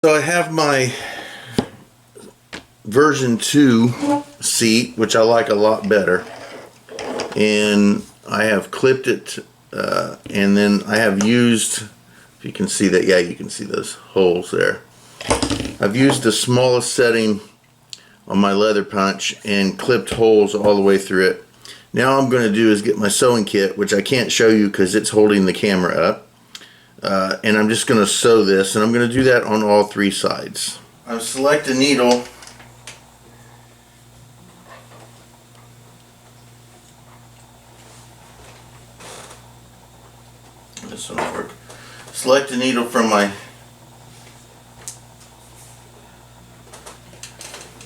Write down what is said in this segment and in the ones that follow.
So I have my version 2 seat, which I like a lot better, and I have clipped it, and then I have used, if you can see that, yeah, you can see those holes there. I've used the smallest setting on my leather punch and clipped holes all the way through it. Now all I'm going to do is get my sewing kit, which I can't show you because it's holding the camera up. And I'm just going to sew this, and I'm going to do that on all 3 sides. I'll select a needle. This one will work. Select a needle from my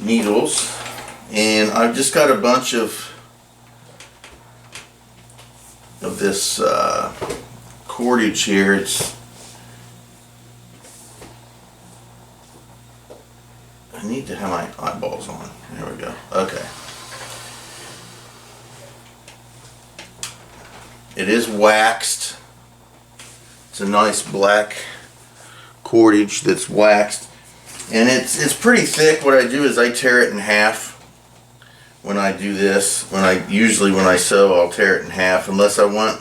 needles, and I've just got a bunch of this cordage here. I need to have my eyeballs on. There we go. Okay. It is waxed. It's a nice black cordage that's waxed, and it's pretty thick. What I do is I tear it in half when I do this. Usually when I sew, I'll tear it in half unless I want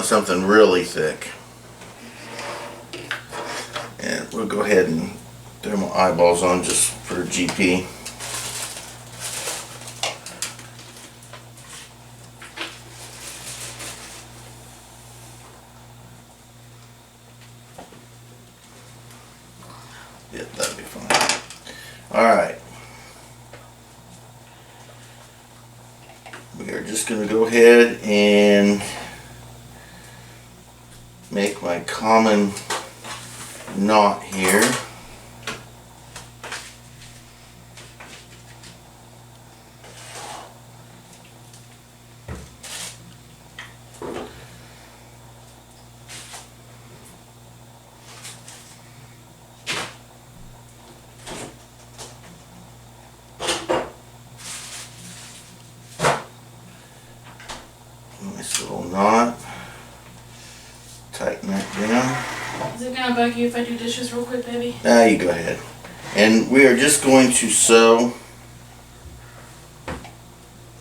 something really thick. And we'll go ahead and throw my eyeballs on just for GP. Yeah, that'll be fine. Alright. We are just going to go ahead and make my common knot here. Nice little knot. Tighten that down. Is it gonna bug you if I do dishes real quick, baby? Now you go ahead. And we are just going to sew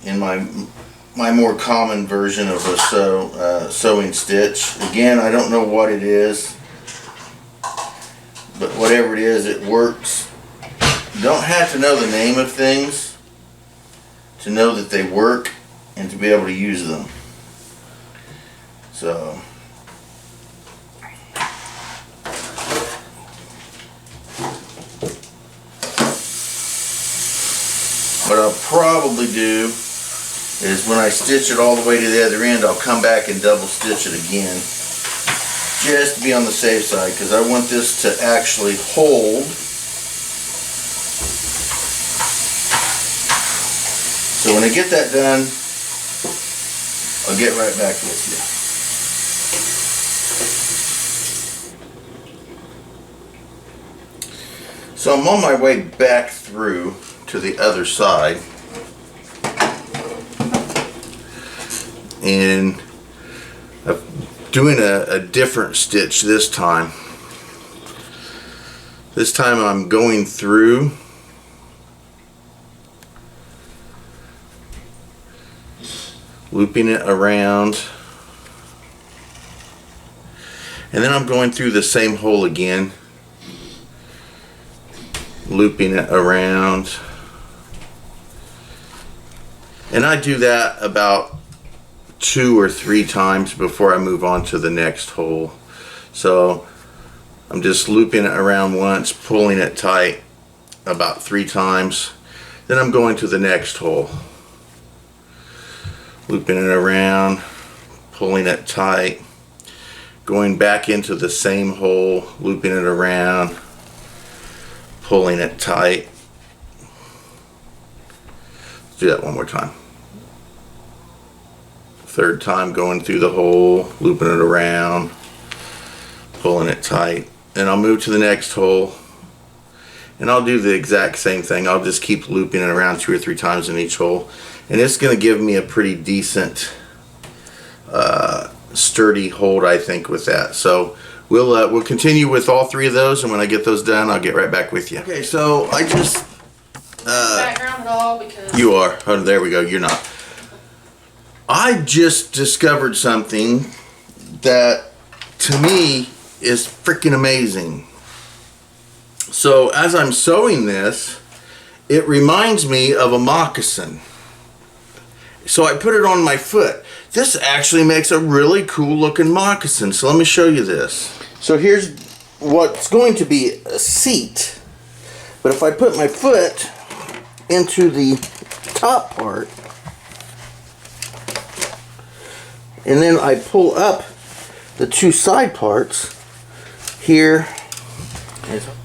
in my more common version of a sewing stitch. Again, I don't know what it is, but whatever it is, it works. You don't have to know the name of things to know that they work and to be able to use them. So what I'll probably do is when I stitch it all the way to the other end, I'll come back and double stitch it again, just to be on the safe side, because I want this to actually hold. So when I get that done, I'll get right back with you. So I'm on my way back through to the other side, and I'm doing a different stitch this time. This time I'm going through looping it around, and then I'm going through the same hole again, looping it around. And I do that about 2 or 3 times before I move on to the next hole. So I'm just looping it around once, pulling it tight about 3 times. Then I'm going to the next hole, looping it around, pulling it tight, going back into the same hole, looping it around, pulling it tight. Let's do that one more time. 3rd time, going through the hole, looping it around, pulling it tight. Then I'll move to the next hole, and I'll do the exact same thing. I'll just keep looping it around 2 or 3 times in each hole, and it's going to give me a pretty decent sturdy hold, I think, with that. So we'll continue with all three of those, and when I get those done, I'll get right back with you. Okay, so I just Background at all because you are. Oh, there we go. You're not. I just discovered something that to me is freaking amazing. So as I'm sewing this, it reminds me of a moccasin. So I put it on my foot. This actually makes a really cool looking moccasin. So let me show you this. So here's what's going to be a seat. But if I put my foot into the top part, and then I pull up the two side parts here,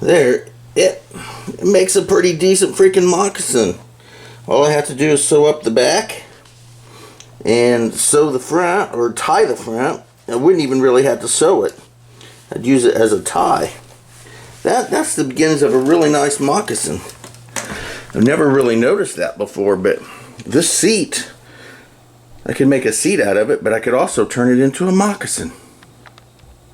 there, it makes a pretty decent freaking moccasin. All I have to do is sew up the back and sew the front, or tie the front. I wouldn't even really have to sew it. I'd use it as a tie. That's the beginnings of a really nice moccasin. I've never really noticed that before, but this seat, I could make a seat out of it, but I could also turn it into a moccasin.